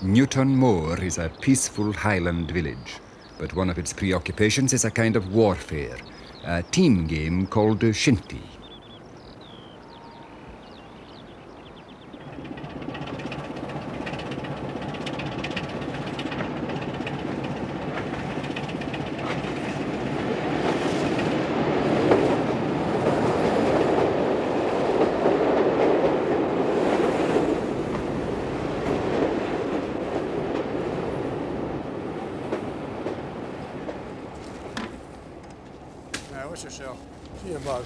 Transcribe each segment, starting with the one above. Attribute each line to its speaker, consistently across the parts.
Speaker 1: Newtonmore is a peaceful Highland village, but one of its preoccupations is a kind of warfare, a team game called Shinty.
Speaker 2: What's yourself? See about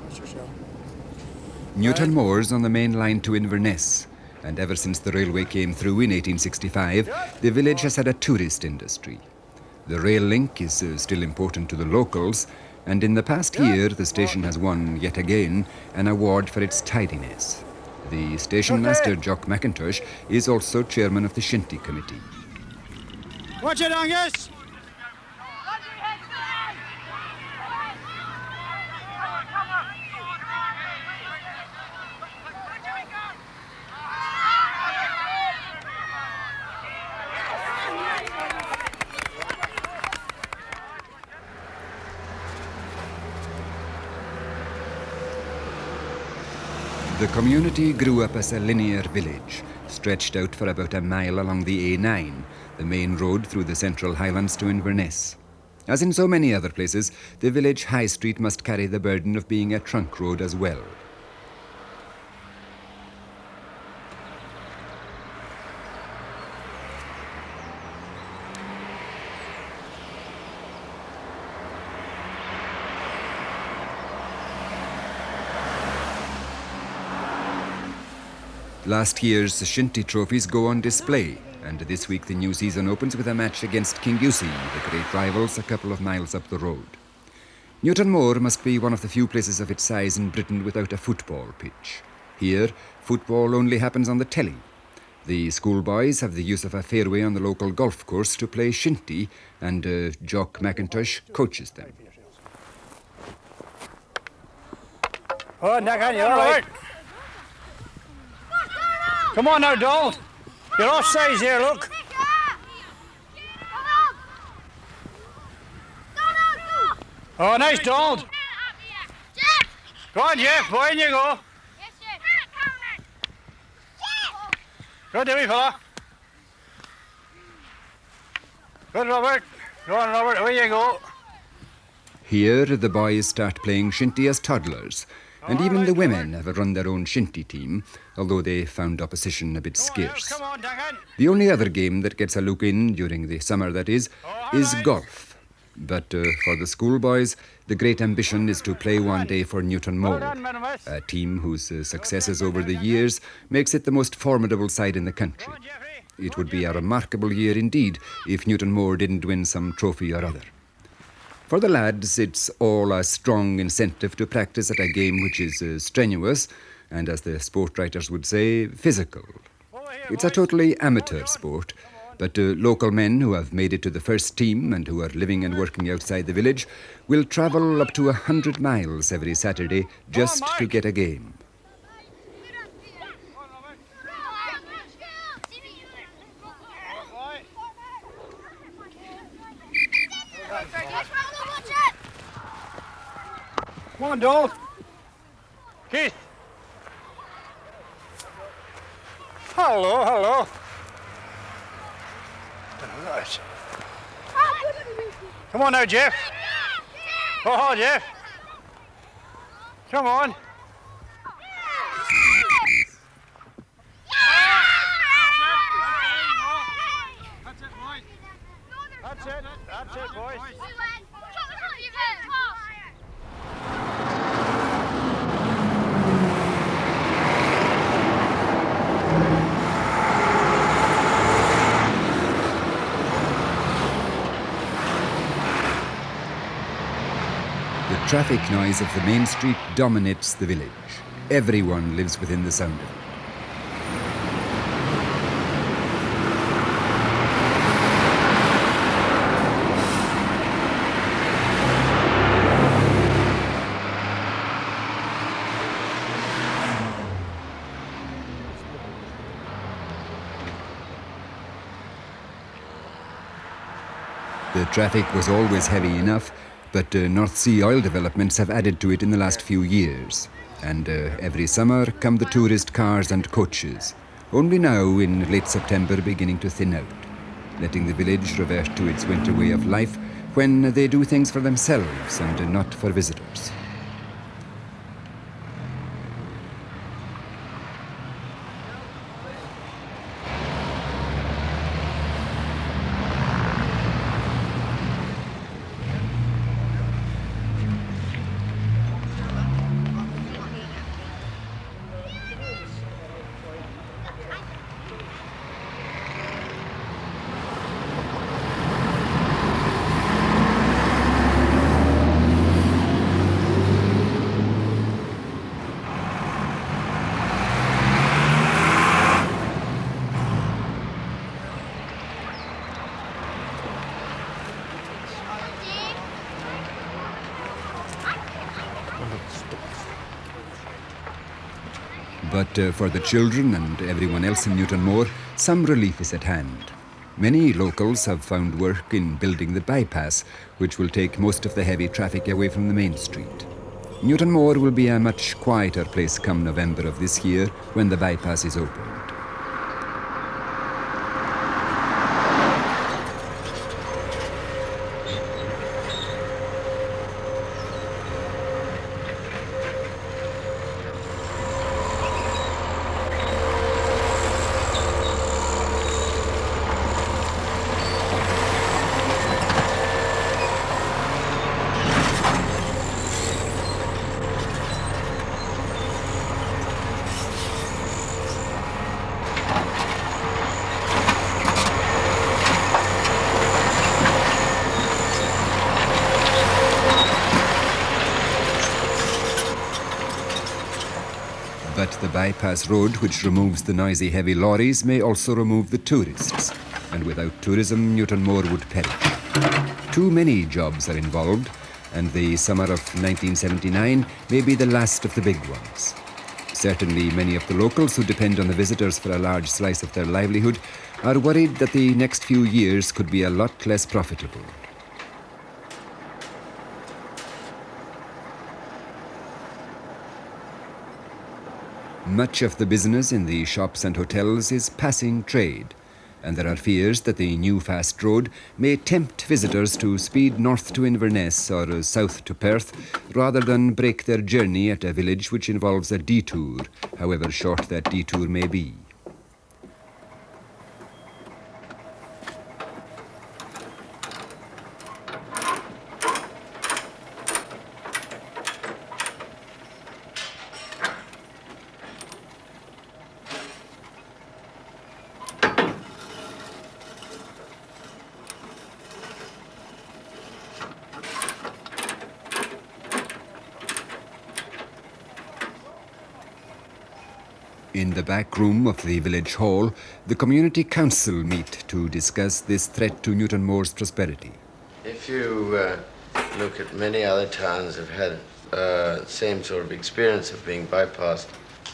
Speaker 2: What's yourself?
Speaker 1: Newtonmore's on the main line to Inverness, and ever since the railway came through in 1865, the village has had a tourist industry. The rail link is still important to the locals, and in the past year the station has won, yet again, an award for its tidiness. The station master, Jock McIntosh, is also chairman of the Shinty committee.
Speaker 2: Watch it, Angus!
Speaker 1: The community grew up as a linear village, stretched out for about a mile along the A9, the main road through the Central Highlands to Inverness. As in so many other places, the village high street must carry the burden of being a trunk road as well. Last year's Shinty trophies go on display, and this week the new season opens with a match against Kingussie, the great rivals a couple of miles up the road. Newtonmore must be one of the few places of its size in Britain without a football pitch. Here, football only happens on the telly. The schoolboys have the use of a fairway on the local golf course to play Shinty, and Jock McIntosh coaches them.
Speaker 2: Oh, Nick, you're all right. Come on now, Donald. You're offsides here, look. Oh, nice, Donald. Go on, Jeff. Boy, in you go. Good, wee fella. Good, Robert. Go on, Robert. Away you go.
Speaker 1: Here, the boys start playing Shinty as toddlers, and even the women have run their own Shinty team, although they found opposition a bit scarce. The only other game that gets a look in, during the summer that is golf. But for the schoolboys, the great ambition is to play one day for Newtonmore, a team whose successes over the years makes it the most formidable side in the country. It would be a remarkable year indeed if Newtonmore didn't win some trophy or other. For the lads, it's all a strong incentive to practice at a game which is strenuous and, as the sport writers would say, physical. It's a totally amateur sport, but local men who have made it to the first team and who are living and working outside the village will travel up to 100 miles every Saturday just to get a game.
Speaker 2: Come on, Donald. Keith. Hello, hello. Right. Come on now, Jeff. Oh, Jeff. Come on. That's it, boys.
Speaker 1: The traffic noise of the main street dominates the village. Everyone lives within the sound of it. The traffic was always heavy enough, but North Sea oil developments have added to it in the last few years. And every summer come the tourist cars and coaches, only now in late September beginning to thin out, letting the village revert to its winter way of life when they do things for themselves and not for visitors. But for the children and everyone else in Newtonmore, some relief is at hand. Many locals have found work in building the bypass, which will take most of the heavy traffic away from the main street. Newtonmore will be a much quieter place come November of this year when the bypass is opened. But the bypass road, which removes the noisy heavy lorries, may also remove the tourists. And without tourism, Newtonmore would perish. Too many jobs are involved, and the summer of 1979 may be the last of the big ones. Certainly, many of the locals who depend on the visitors for a large slice of their livelihood are worried that the next few years could be a lot less profitable. Much of the business in the shops and hotels is passing trade, and there are fears that the new fast road may tempt visitors to speed north to Inverness or south to Perth rather than break their journey at a village which involves a detour, however short that detour may be. In the back room of the village hall, the community council meet to discuss this threat to Newtonmore's prosperity.
Speaker 3: If you look at many other towns have had the same sort of experience of being bypassed,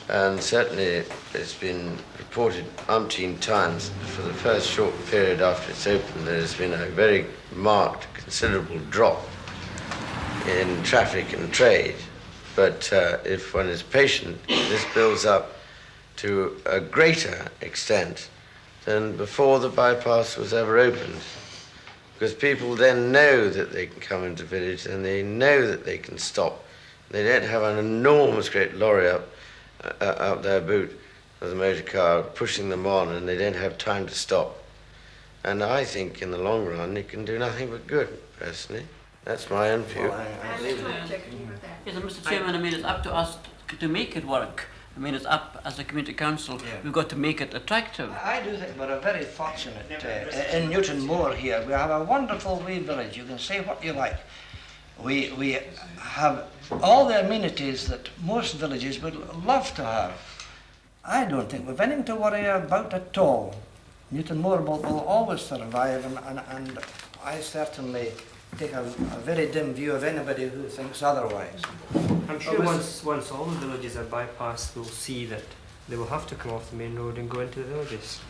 Speaker 3: and certainly it's been reported umpteen times for the first short period after it's opened, there's been a very marked, considerable drop in traffic and trade. But if one is patient, this builds up to a greater extent than before the bypass was ever opened. Because people then know that they can come into the village and they know that they can stop. They don't have an enormous great lorry up their boot of the motor car pushing them on, and they don't have time to stop. And I think in the long run it can do nothing but good, personally. That's my own view.
Speaker 4: Yes, Mr. Chairman, I mean, it's up to us to make it work. I mean, it's up as a community council. Yeah. We've got to make it attractive.
Speaker 5: I do think we're very fortunate in Newtonmore here. We have a wonderful wee village. You can say what you like. We have all the amenities that most villages would love to have. I don't think we've anything to worry about at all. Newtonmore will always survive, and I certainly take a very dim view of anybody who thinks otherwise.
Speaker 6: I'm sure once all the villages are bypassed, we'll see that they will have to come off the main road and go into the villages.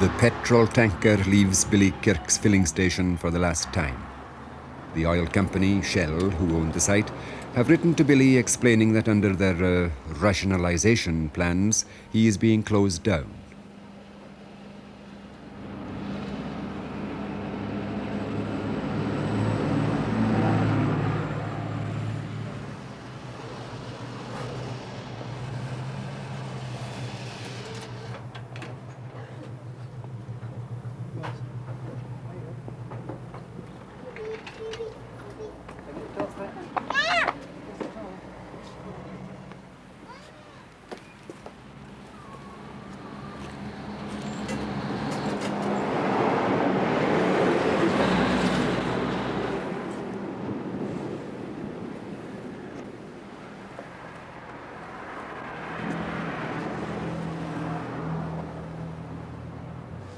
Speaker 1: The petrol tanker leaves Billy Kirk's filling station for the last time. The oil company, Shell, who owned the site, have written to Billy explaining that under their rationalisation plans, he is being closed down.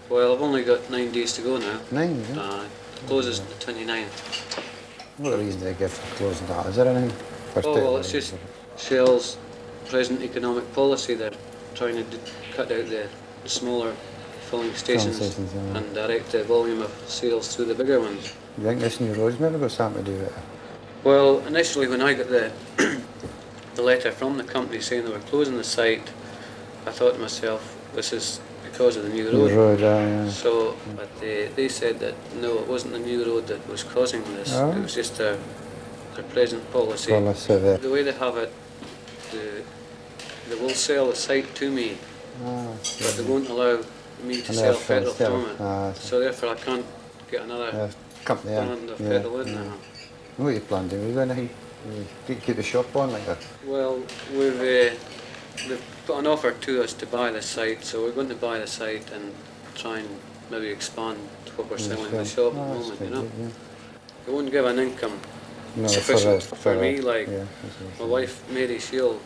Speaker 4: Well, I've only got 9 days to go now.
Speaker 7: 9, is it?
Speaker 4: It closes the 29th.
Speaker 7: What reason do they give for closing that? Is there anything particular?
Speaker 4: Oh, well, it's just Shell's present economic policy. They're trying to cut out the smaller filling stations
Speaker 7: yeah.
Speaker 4: and direct the volume of sales through the bigger ones.
Speaker 7: Do you think this new road's maybe got something to do with it?
Speaker 4: Well, initially when I got the the letter from the company saying they were closing the site, I thought to myself, this is because of the new road.
Speaker 7: New road, yeah.
Speaker 4: So, but they said that no, it wasn't the new road that was causing this.
Speaker 7: Oh.
Speaker 4: It was just their present policy.
Speaker 7: Policy there.
Speaker 4: The way they have it, they will sell the site to me, but they won't allow me to
Speaker 7: And
Speaker 4: sell
Speaker 7: therefore
Speaker 4: petrol
Speaker 7: sell-
Speaker 4: from it.
Speaker 7: ah,
Speaker 4: So therefore I can't get another
Speaker 7: Company, yeah.
Speaker 4: brand of
Speaker 7: Yeah,
Speaker 4: petrol in
Speaker 7: yeah.
Speaker 4: now.
Speaker 7: What are you planning to do? We're going to keep the shop on like that?
Speaker 4: Well, they've put an offer to us to buy the site, so we're going to buy the site and try and maybe expand what we're selling in the shop at the moment, you know. It won't give an income
Speaker 7: No,
Speaker 4: sufficient
Speaker 7: for
Speaker 4: for me, like
Speaker 7: yeah,
Speaker 4: my wife Mary, she'll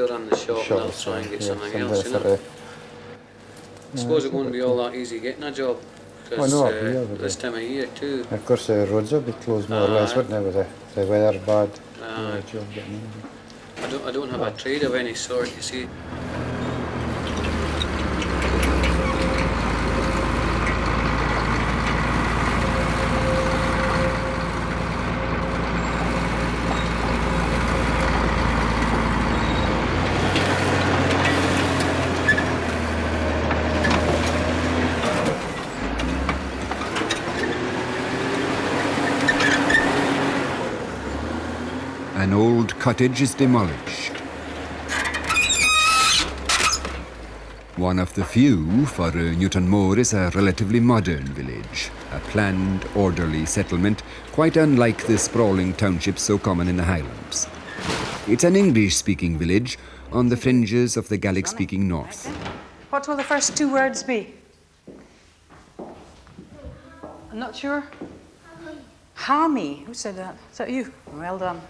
Speaker 4: run the shop and I'll try and get something else, you know. I suppose it won't be all that easy getting a job, because
Speaker 7: no, yeah, but
Speaker 4: this time of year too.
Speaker 7: Of course, the roads will be closed more or less, wouldn't they, with the weather bad? Job getting in.
Speaker 4: I don't have a trade of any sort, you see.
Speaker 1: An old cottage is demolished. One of the few, for Newtonmore is a relatively modern village, a planned, orderly settlement, quite unlike the sprawling townships so common in the Highlands. It's an English-speaking village on the fringes of the Gaelic-speaking north.
Speaker 8: What will the first 2 words be? I'm not sure. Hammy. Who said that? Is that you? Well done.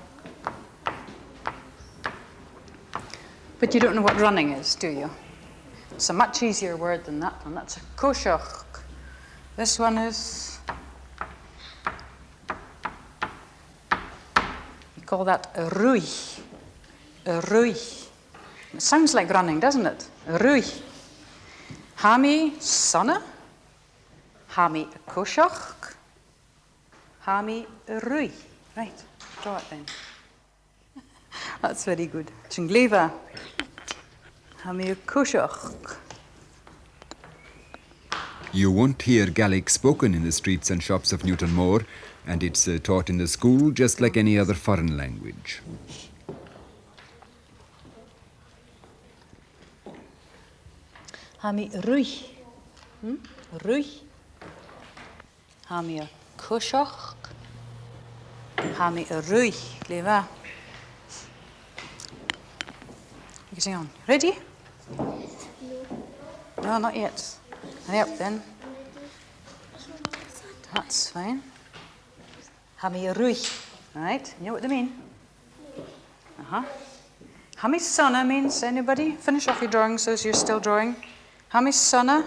Speaker 8: But you don't know what running is, do you? It's a much easier word than that one. That's a koshach. This one is... You call that a rui. A rui. It sounds like running, doesn't it? A rui. Hami sanne. Hami koshach. Hami rui. Right, draw it then. That's very good. Chingleva. Hami koshach.
Speaker 1: You won't hear Gaelic spoken in the streets and shops of Newtonmore, and it's taught in the school just like any other foreign language.
Speaker 8: Hami rui. Rui. Hami koshach. Hami rui. Gleva. You can on. Ready? No, not yet. Hurry up then. That's fine. Hami rui. Right, you know what they mean? Hami sana means anybody? Finish off your drawing so you're still drawing. Hami sana.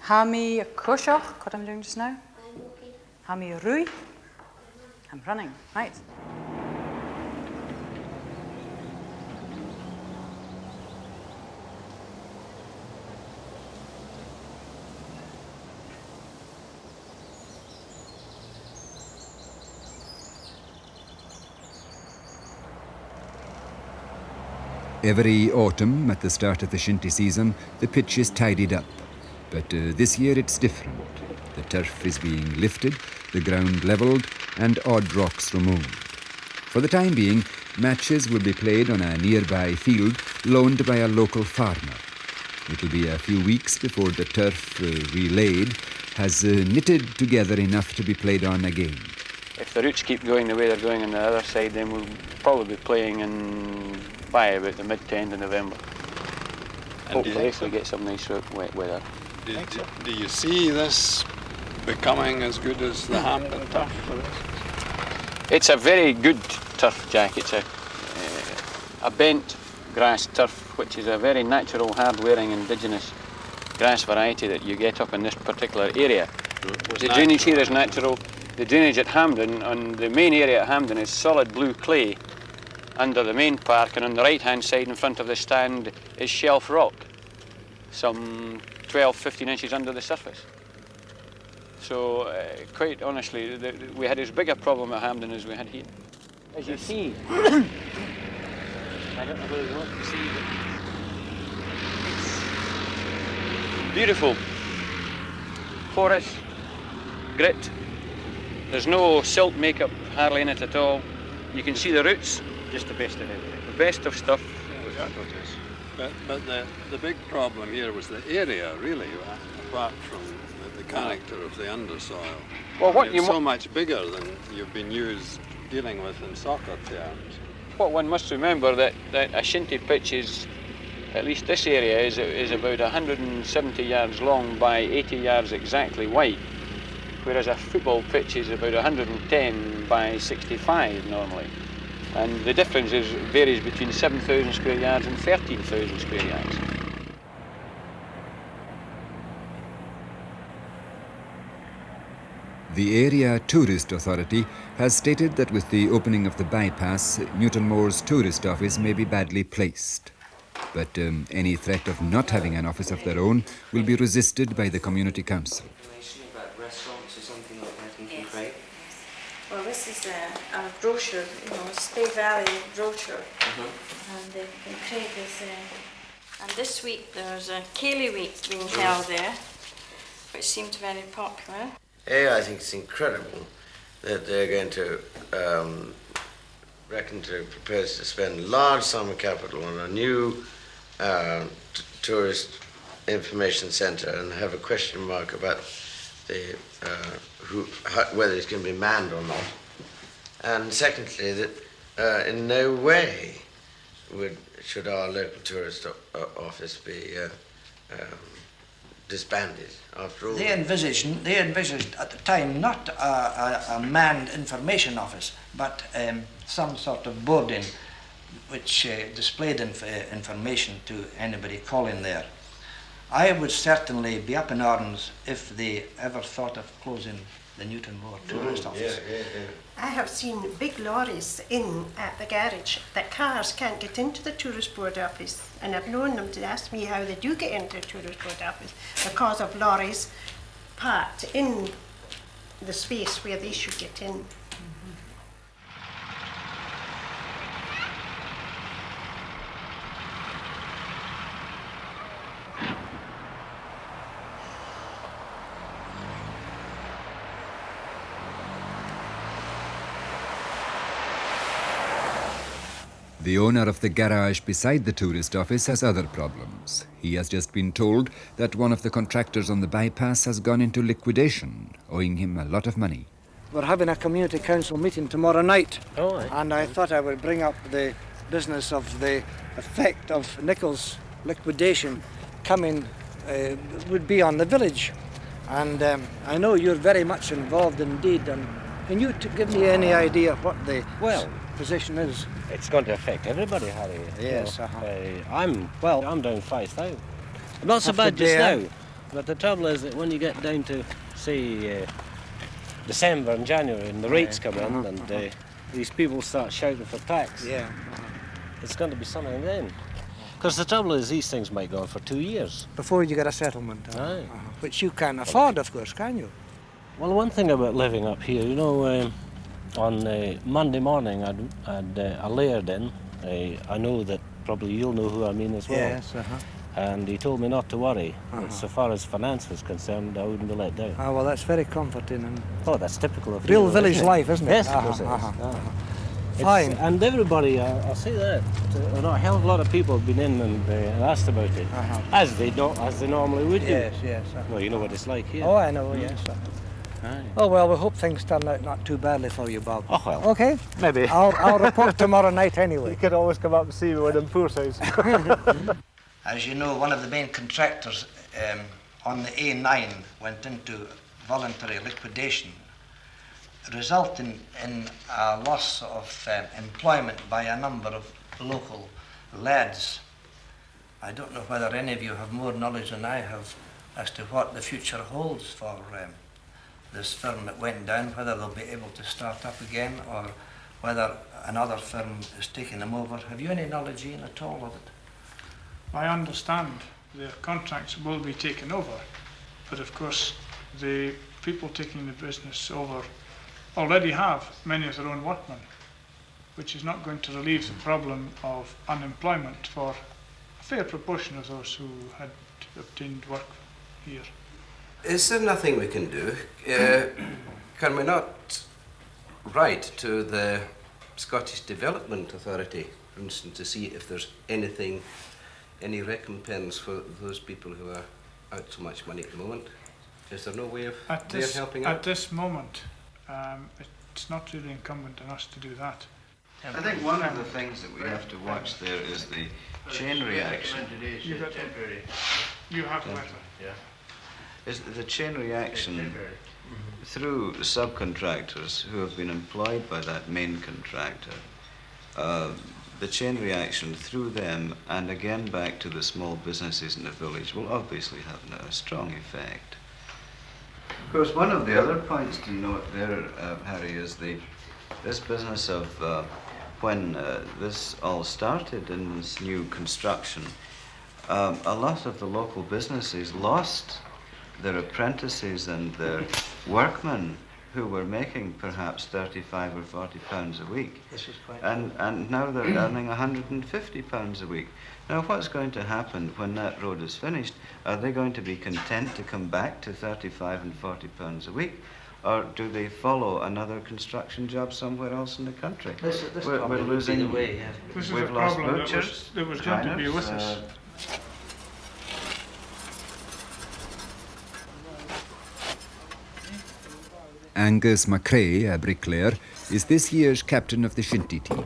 Speaker 8: Hami koshach, what I'm doing just now. Hami rui. I'm running, right.
Speaker 1: Every autumn, at the start of the Shinty season, the pitch is tidied up. But this year it's different. The turf is being lifted, the ground levelled, and odd rocks removed. For the time being, matches will be played on a nearby field loaned by a local farmer. It'll be a few weeks before the turf, relaid, has knitted together enough to be played on again.
Speaker 4: If the roots keep going the way they're going on the other side, then we'll probably be playing by about the mid to end of November. Hopefully, if we get some nice wet weather.
Speaker 9: Do you see this becoming as good as the Hampden turf for this?
Speaker 4: It's a very good turf, Jack. It's a bent grass turf, which is a very natural, hard-wearing, indigenous grass variety that you get up in this particular area. The drainage here is natural. The drainage at Hampden, on the main area at Hampden, is solid blue clay under the main park, and on the right-hand side in front of the stand is shelf rock, some 12, 15 inches under the surface. So, quite honestly, we had as big a problem at Hampden as we had here. As you see, I don't know whether you want to see, but it's beautiful. Forest, grit. There's no silt makeup hardly in it at all. You can see the roots, just the best of everything. The best of stuff.
Speaker 9: But the big problem here was the area, really, apart from the character of the undersoil.
Speaker 4: Well,
Speaker 9: it's so much bigger than you've been dealing with in soccer terms.
Speaker 4: What one must remember that a Shinty pitch is, at least this area, is about 170 yards long by 80 yards exactly wide, whereas a football pitch is about 110 by 65 normally. And the difference varies between 7,000 square yards and 13,000 square yards.
Speaker 1: The Area Tourist Authority has stated that with the opening of the bypass, Newtonmore's tourist office may be badly placed. But any threat of not having an office of their own will be resisted by the Community Council.
Speaker 10: Well, this is a brochure, Spey Valley brochure, and the Craig is, and this week there's a Cayley Week being held there, which seemed very popular.
Speaker 3: I think it's incredible that they're going to propose to spend large sum of capital on a new tourist information centre and have a question mark about the whether it's going to be manned or not. And secondly, that in no way should our local tourist office be disbanded. After all,
Speaker 5: they envisaged at the time not a manned information office, but some sort of boarding which displayed information to anybody calling there. I would certainly be up in arms if they ever thought of closing the Newtonmore tourist office.
Speaker 11: I have seen big lorries at the garage that cars can't get into the tourist board office, and I've known them to ask me how they do get into the tourist board office because of lorries parked in the space where they should get in.
Speaker 1: The owner of the garage beside the tourist office has other problems. He has just been told that one of the contractors on the bypass has gone into liquidation, owing him a lot of money.
Speaker 5: We're having a community council meeting tomorrow night,
Speaker 12: right.
Speaker 5: And I thought I would bring up the business of the effect of Nichols' liquidation coming would be on the village. And I know you're very much involved indeed, and can you give me any idea what the position is?
Speaker 12: It's going to affect everybody, Harry.
Speaker 5: Yes.
Speaker 12: I'm down 5,000. Not so bad just now, but the trouble is that when you get down to, say, December and January, and the rates come in, and these people start shouting for tax, it's going to be something then. Because the trouble is, these things might go on for 2 years.
Speaker 5: Before you get a settlement, which you can afford, of course, can you?
Speaker 12: Well, one thing about living up here, on Monday morning, I'd a laird in. I know that probably you'll know who I mean as well.
Speaker 5: Yes,
Speaker 12: And he told me not to worry. So far as finance was concerned, I wouldn't be let down.
Speaker 5: Ah, well, that's very comforting. And
Speaker 12: Oh, that's typical of
Speaker 5: real
Speaker 12: you,
Speaker 5: village
Speaker 12: isn't it?
Speaker 5: life, isn't it?
Speaker 12: Yes, of course it is.
Speaker 5: Fine.
Speaker 12: And everybody, I'll say that, a hell of a lot of people have been in and asked about it, as they normally would do.
Speaker 5: Yes, yes.
Speaker 12: Well, you know what it's like here.
Speaker 5: Oh, I know, yes.
Speaker 12: Aye.
Speaker 5: Oh, well, we hope things turn out not too badly for you, Bob.
Speaker 12: Oh, well.
Speaker 5: Okay?
Speaker 12: Maybe.
Speaker 5: I'll report tomorrow night anyway.
Speaker 12: You could always come up and see me when I'm poor size.
Speaker 5: As you know, one of the main contractors on the A9 went into voluntary liquidation, resulting in a loss of employment by a number of local lads. I don't know whether any of you have more knowledge than I have as to what the future holds for this firm that went down, whether they'll be able to start up again or whether another firm is taking them over. Have you any knowledge, Ian, at all of it?
Speaker 13: I understand their contracts will be taken over, but of course the people taking the business over already have many of their own workmen, which is not going to relieve the problem of unemployment for a fair proportion of those who had obtained work here.
Speaker 3: Is there nothing we can do? Can we not write to the Scottish Development Authority, for instance, to see if there's anything, any recompense for those people who are out so much money at the moment? Is there no way of their helping out?
Speaker 13: At this moment, it's not really incumbent on us to do that.
Speaker 14: I think one of the things that we have to watch there is the chain reaction.
Speaker 13: You have letter.
Speaker 14: Yeah. Is the chain reaction through subcontractors who have been employed by that main contractor, the chain reaction through them and again back to the small businesses in the village will obviously have a strong effect. Of course, one of the other points to note there, Harry, is this business of when this all started in this new construction, a lot of the local businesses lost their apprentices and their workmen who were making perhaps 35 or 40 pounds a week.
Speaker 5: This is quite
Speaker 14: and now they're earning 150 pounds a week. Now what's going to happen when that road is finished? Are they going to be content to come back to 35 and 40 pounds a week? Or do they follow another construction job somewhere else in the country?
Speaker 5: We're losing the way. Yeah.
Speaker 13: This is
Speaker 14: We've
Speaker 13: a
Speaker 14: lost
Speaker 13: problem
Speaker 14: butchers,
Speaker 13: that was going to be with us.
Speaker 1: Angus McCrae, a bricklayer, is this year's captain of the Shinty team.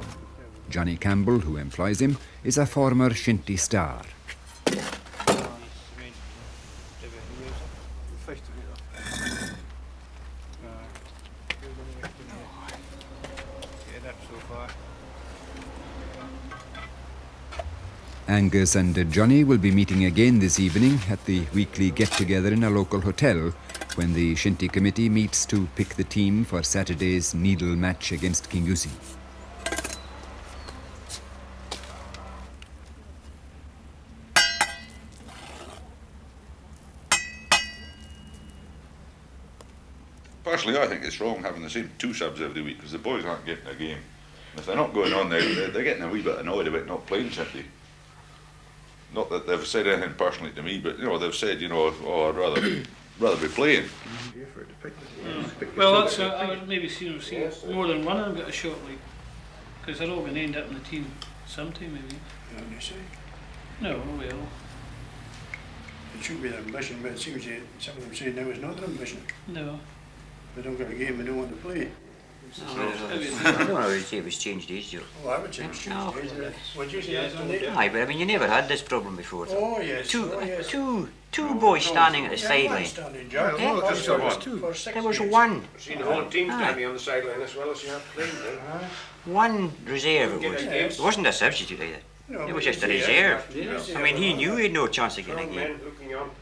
Speaker 1: Johnny Campbell, who employs him, is a former Shinty star. Angus and Johnny will be meeting again this evening at the weekly get-together in a local hotel when the Shinty committee meets to pick the team for Saturday's needle match against Kingussie.
Speaker 15: Personally, I think it's wrong having the same two subs every week because the boys aren't getting a game. And if they're not going on, they're getting a wee bit annoyed about not playing Shinty. Not that they've said anything personally to me, but they've said, oh, I'd rather be playing.
Speaker 13: Well, that's I would maybe see more than one of them get a shot, like, because they're all going to end up in the team sometime, maybe.
Speaker 2: Yeah, you say?
Speaker 13: No, well.
Speaker 2: It should be their ambition, but it seems some of them say now it's not their ambition.
Speaker 13: No.
Speaker 2: They don't got a game they don't want to play.
Speaker 16: I don't know if it's changed age, Joe.
Speaker 2: Oh, I would say it's changed age. What you say is on it?
Speaker 16: Aye, but I mean, you never had this problem before.
Speaker 2: Oh, yes.
Speaker 16: Two boys standing at the sideline. There was one.
Speaker 17: I've seen the whole team standing on the sideline as well as you have playing them.
Speaker 16: One reserve it was. It wasn't a substitute either. It was just a reserve. I mean, he knew he had no chance of getting a game.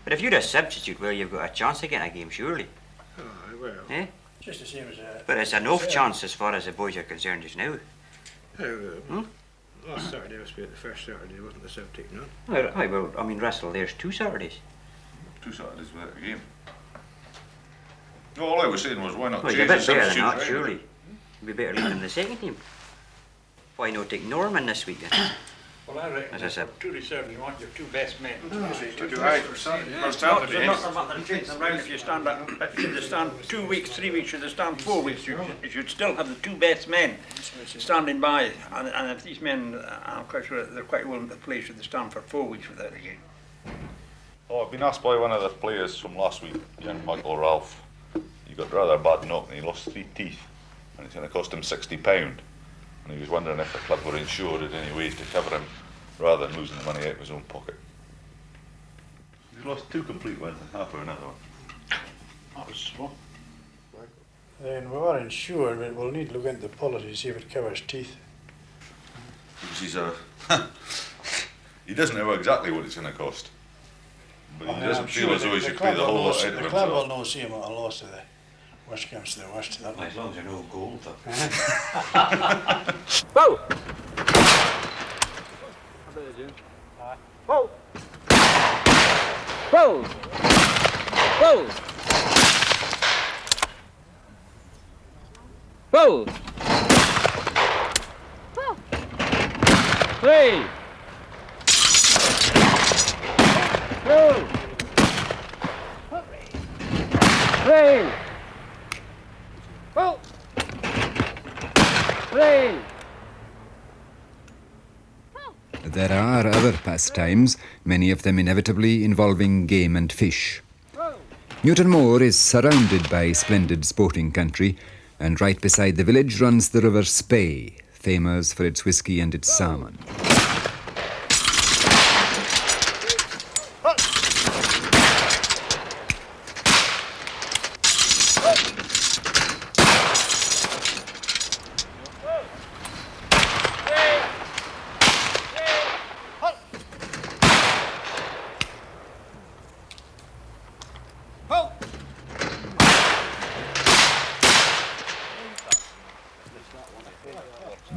Speaker 16: But if you're a substitute, well, you've got a chance of getting a game, surely. Eh?
Speaker 2: Just the same as
Speaker 16: but it's enough chance as far as the boys are concerned just now.
Speaker 17: Last Saturday must be the first Saturday, wasn't the sub taken on?
Speaker 16: Aye, well, I mean, Russell, there's 2 Saturdays.
Speaker 15: 2 Saturdays without a game. No, all I was saying was why not
Speaker 16: well,
Speaker 15: change
Speaker 16: you're a
Speaker 15: the
Speaker 16: bit better
Speaker 15: substitute?
Speaker 16: than that, surely. You'd be better leaving the second team. Why not take Norman this week then?
Speaker 2: Well, I reckon
Speaker 16: As I said.
Speaker 2: to reserve, you want your two best men.
Speaker 17: To do it for Saturday.
Speaker 2: For Saturday. It's not about the chasing around if you stand up. Should they stand 2 weeks, 3 weeks, should they stand 4 weeks? You should still have the two best men standing by. And if these men, I'm quite sure they're quite willing to play, should they stand for 4 weeks without a game.
Speaker 15: Oh, I've been asked by one of the players from last week, young Michael Ralph. He got rather bad knock and he lost 3 teeth. And it's going to cost him £60. And he was wondering if the club were insured in any way to cover him, rather than losing the money out of his own pocket. He's lost 2 complete ones and half of another one.
Speaker 2: That was slow. Then we are insured, but we'll need to look into the policy to see if it covers teeth.
Speaker 15: Because he's a... he doesn't know exactly what it's going to cost. But he doesn't feel as though he should pay the whole lot out of himself.
Speaker 2: The club will know see him at a loss of the worst comes to the worst.
Speaker 17: As long as you know gold, though.
Speaker 2: Whoa! Whoa! Whoa! Whoa! Whoa! Three! Two! Three! Whoa! Three!
Speaker 1: There are other pastimes, many of them inevitably involving game and fish. Newtonmore is surrounded by splendid sporting country, and right beside the village runs the River Spey, famous for its whisky and its salmon.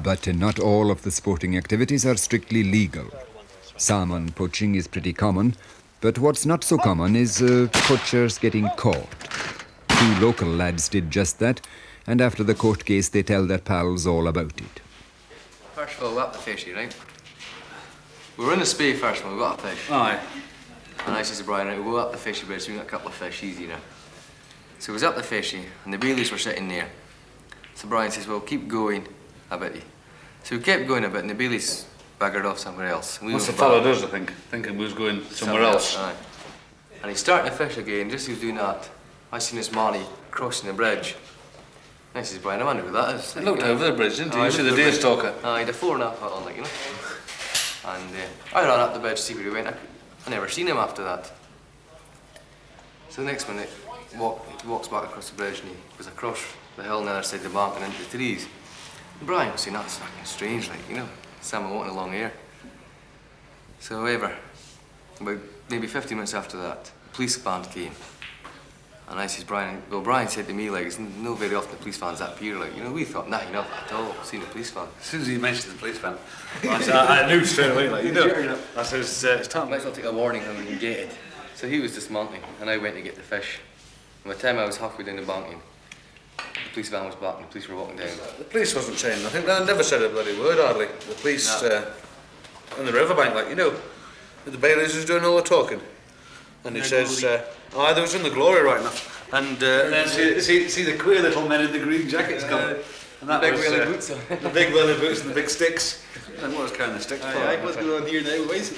Speaker 1: But not all of the sporting activities are strictly legal. Salmon poaching is pretty common, but what's not so common is poachers getting caught. 2 local lads did just that, and after the court case they tell their pals all about it.
Speaker 18: First of all, we got the fishy, right? We were in the spay first when we got a fish.
Speaker 4: Aye.
Speaker 18: And I says to Brian, right, we'll go up the fishy bit, so we got a couple of fish, easy now. So we was up the fishy, and the bailies were sitting there. So Brian says, well, keep going a bit. So we kept going a bit, and the bailies baggered off somewhere else.
Speaker 19: That's the fellow does, I think, thinking we was going somewhere else.
Speaker 18: Aye. And he's starting to fish again, just as he was doing that, I seen this Marty crossing the bridge. And I says, Brian, I wonder who that is.
Speaker 19: He looked over the bridge, didn't he? You see the deer stalker.
Speaker 18: Aye, the 4.5 foot on, like, you know. And I ran up the bridge to see where he went. I never seen him after that. So the next minute, he walks back across the bridge and he goes across the hill on the other side of the bank and into the trees. And Brian was saying, that's fucking strange, like, you know, salmon walking along here. So however, about maybe 15 minutes after that, the police band came. And I says, Brian said to me, like, it's no very often the police van's up here, like, you know, we thought nothing of it at all, seeing the police van.
Speaker 19: As soon as he mentioned the police van, I knew straight away, like, you know. I says, it's time.
Speaker 18: Might as well take a warning when we get it. So he was dismounting, and I went to get the fish. And by the time I was halfway down the banking, the police van was back and the police were walking down.
Speaker 19: The police wasn't saying nothing. They never said a bloody word, hardly. The police on the riverbank, like, you know, the bailies was doing all the talking. And he says, aye, they was in the glory right enough. And then see the queer little men in the green jackets coming. And that
Speaker 18: big
Speaker 19: was,
Speaker 18: wheelie boots on.
Speaker 19: the big wheelie boots and the big sticks. And what was carrying the sticks for?
Speaker 18: Aye, what's going on here now, boys?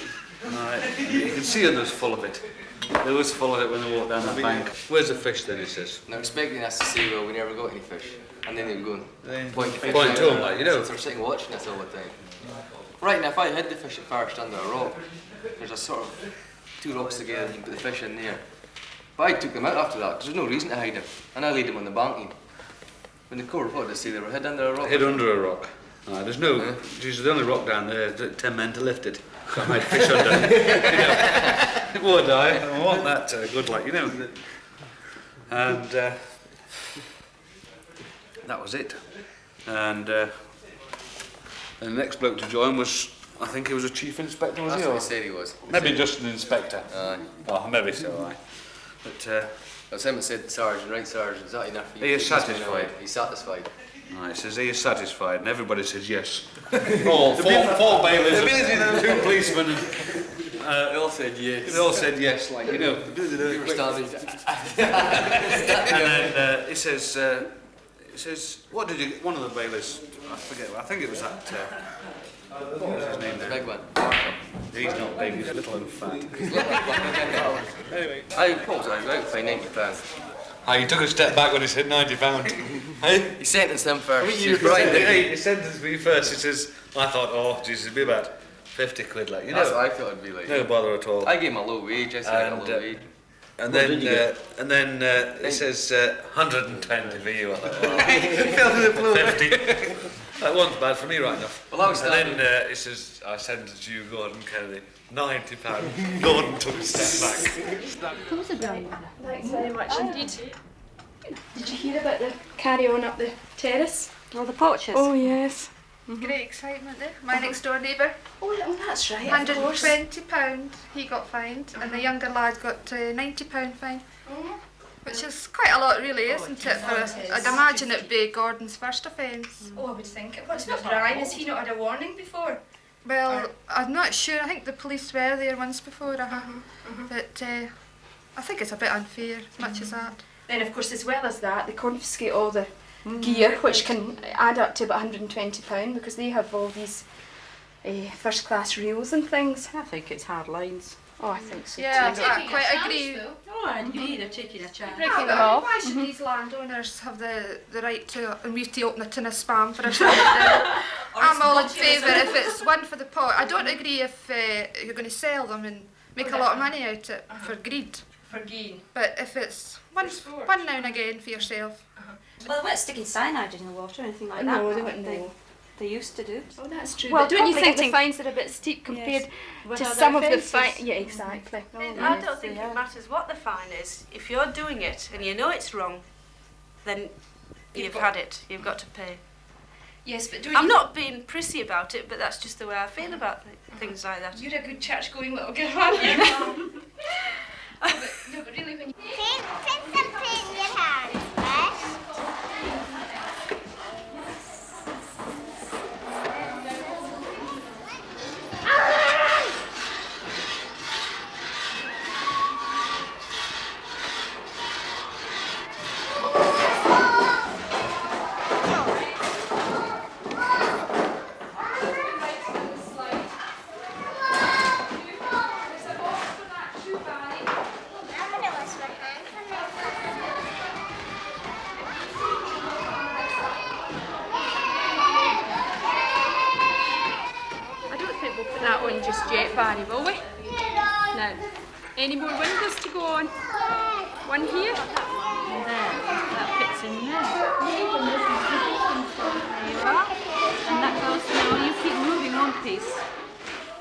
Speaker 19: You can see them was full of it. They was full of it when they walked down the bank. Where's the fish then, he says?
Speaker 18: They're expecting us to say, well, we never got any fish. And then they were going, point
Speaker 19: to them, like, you know.
Speaker 18: So they're sitting watching us all the time. Right, now if I hid the fish at first under a rock, there's a sort of 2 rocks together and you put the fish in there. But I took them out after that, because there's no reason to hide them. And I laid them on the banking. When the court reported, they say they were hid under a rock.
Speaker 19: Hid under a rock. There's no, Jesus, the only rock down there, 10 men to lift it. Can't hide fish under. It would, I want that good, like, you know. And that was it. And the next bloke to join was, I think he was a chief inspector, was he?
Speaker 18: That's what he said he was.
Speaker 19: Maybe just an inspector.
Speaker 18: Aye.
Speaker 19: Oh, maybe so, aye. But
Speaker 18: that's him that said, Sergeant, right, Sergeant, is that enough for you?
Speaker 19: He is satisfied.
Speaker 18: He's satisfied.
Speaker 19: He says, are you satisfied? And everybody says yes. Four bailiffs. The bailiffs and 2 policemen.
Speaker 18: They all said yes.
Speaker 19: They all said yes, like, you know.
Speaker 18: You were standing.
Speaker 19: And then he says, what did you, one of the bailiffs, I forget, I think it was that, what was his name there?
Speaker 18: Big one.
Speaker 19: He's not big, he's little and fat.
Speaker 18: Anyway. I was out for £90.
Speaker 19: You took a step back when he said £90. Hey?
Speaker 18: He sentenced him first.
Speaker 19: He sentenced me first. He says, I thought, oh, Jesus, it'd be about 50 quid, like, you know.
Speaker 18: That's what I thought it'd be like.
Speaker 19: No bother at all.
Speaker 18: I gave him a low wage. I said I got a low wage.
Speaker 19: And then he says 120 for you. I thought, oh, 50. That wasn't bad for me, right enough.
Speaker 18: Well, I was
Speaker 19: and then he says, I sentence you, Gordon Kennedy, £90. Gordon took a step back.
Speaker 20: Thanks very much indeed. Did you hear about the carry on up the terrace?
Speaker 10: Oh, the poachers?
Speaker 20: Oh, yes.
Speaker 21: Great excitement there. My next door neighbour.
Speaker 20: Oh, that's right.
Speaker 21: £120 he got fined, and the younger lad got £90 fine. Which is quite a lot, really, isn't it? I'd imagine it'd be Gordon's first offence.
Speaker 20: Oh, I would think it. What's with Brian? Has he not had a warning before?
Speaker 21: Well, I'm not sure. I think the police were there once before, but I think it's a bit unfair, as much as that.
Speaker 20: Then, of course, as well as that, they confiscate all the gear, which can add up to about £120 because they have all these first-class reels and things.
Speaker 10: I think it's hard lines.
Speaker 20: Oh, I think so.
Speaker 21: Yeah,
Speaker 20: too.
Speaker 21: I quite agree.
Speaker 10: Oh, I agree. They're taking a chance.
Speaker 21: Breaking them off. Why should these landowners have the right to, and we have to open a tin of spam for ourselves? I'm all in favour if it's one for the pot. I don't agree if you're going to sell them and make a lot of money out of it for greed.
Speaker 20: For gain.
Speaker 21: But if it's one now and again for yourself.
Speaker 10: Well, they weren't sticking cyanide in the water or anything like that.
Speaker 20: No, they wouldn't.
Speaker 10: They used to do.
Speaker 20: Oh, that's true.
Speaker 10: Well,
Speaker 20: But don't you think
Speaker 10: getting-
Speaker 20: the fines are a bit steep compared
Speaker 10: With
Speaker 20: to
Speaker 10: other
Speaker 20: some of the
Speaker 10: offences?
Speaker 20: fines? Yeah, exactly.
Speaker 22: I don't think it matters what the fine is. If you're doing it and you know it's wrong, then you've had it. You've got to pay.
Speaker 20: Yes, but
Speaker 22: I'm not being prissy about it, but that's just the way I feel about things like that.
Speaker 20: You're a good church-going little girl, aren't you? No, but really, when you... that on just yet, Barry, will we? Now, any more windows to go on? One here?
Speaker 10: There, that fits in there. There you are. And that goes now. You keep moving one piece.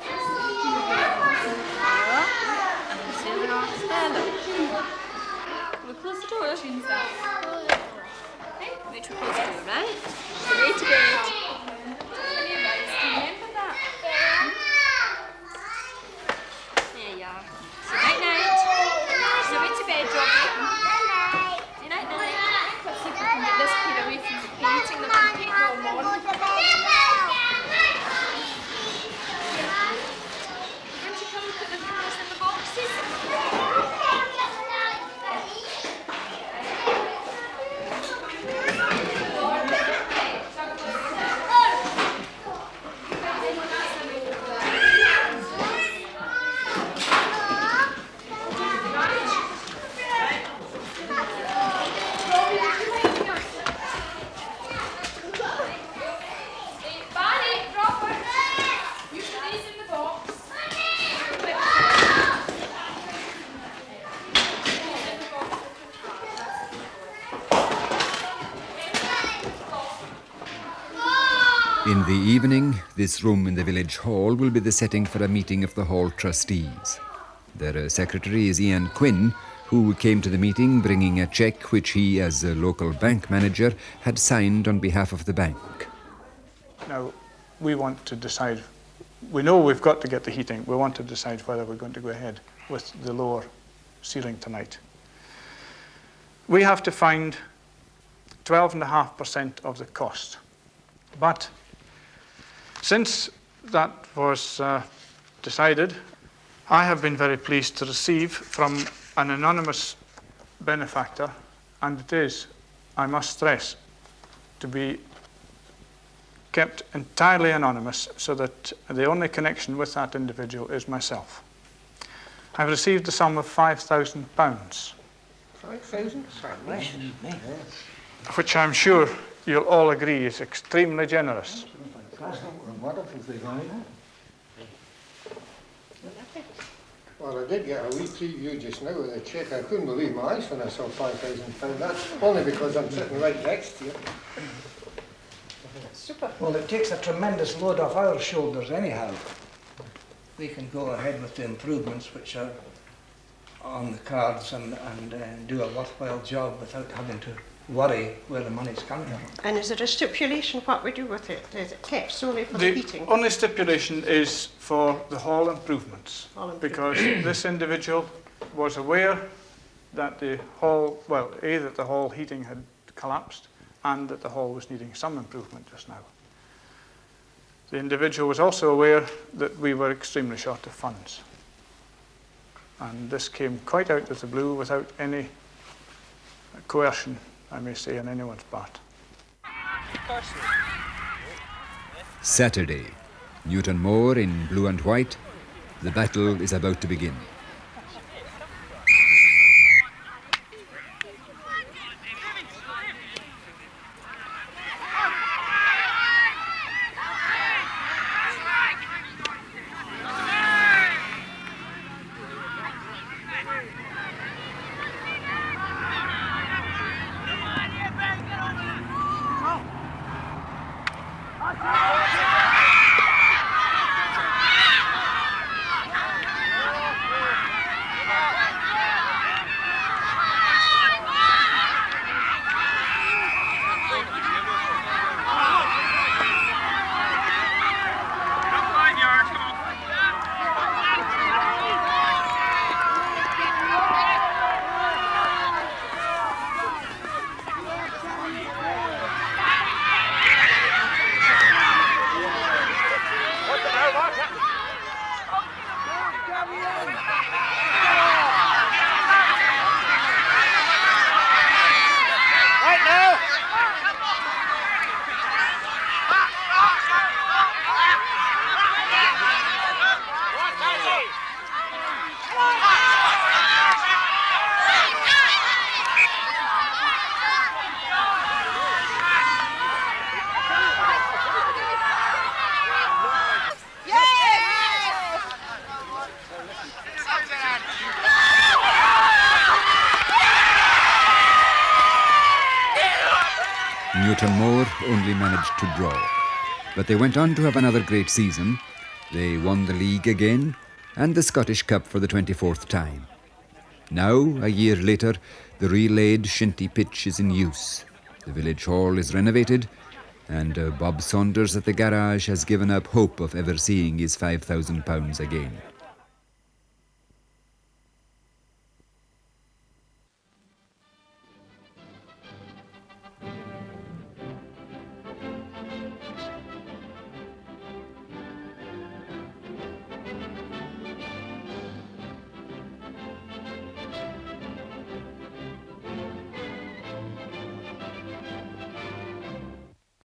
Speaker 10: There you are. And the other arm's there, look. We'll close the door. Which we're close to, right?
Speaker 20: Way to bed.
Speaker 10: Remember that? There you are. So night-night. So way to bed, Robbie. Night-night.
Speaker 20: Let's see if we can get this kid away from the painting that we've been painting all morning. Won't you come and put the cars in the boxes?
Speaker 1: In the evening, this room in the village hall will be the setting for a meeting of the hall trustees. Their secretary is Ian Quinn, who came to the meeting bringing a cheque which he, as a local bank manager, had signed on behalf of the bank.
Speaker 13: Now, we want to decide, we know we've got to get the heating, we want to decide whether we're going to go ahead with the lower ceiling tonight. We have to find 12.5% of the cost. But since that was decided, I have been very pleased to receive from an anonymous benefactor, and it is, I must stress, to be kept entirely anonymous so that the only connection with that individual is myself. I've received the sum of £5,000,
Speaker 11: 5,000?
Speaker 13: which I'm sure you'll all agree is extremely generous.
Speaker 6: Well, I did get a wee preview just now with a cheque. I couldn't believe my eyes when I saw £5,000. That's only because I'm sitting right next to you.
Speaker 11: Super.
Speaker 5: Well, it takes a tremendous load off our shoulders anyhow. We can go ahead with the improvements which are on the cards and do a worthwhile job without having to worry where the money's coming from.
Speaker 11: And is there a stipulation what we do with it? Is it kept solely for the heating?
Speaker 13: The only stipulation is for the hall improvements, because this individual was aware that the hall, well, A, that the hall heating had collapsed, and that the hall was needing some improvement just now. The individual was also aware that we were extremely short of funds. And this came quite out of the blue without any coercion, I may say, on anyone's part.
Speaker 1: Saturday, Newtonmore in blue and white. The battle is about to begin. Newtonmore only managed to draw, but they went on to have another great season. They won the league again and the Scottish Cup for the 24th time. Now, a year later, the relaid Shinty pitch is in use. The village hall is renovated, and Bob Saunders at the garage has given up hope of ever seeing his £5,000 again.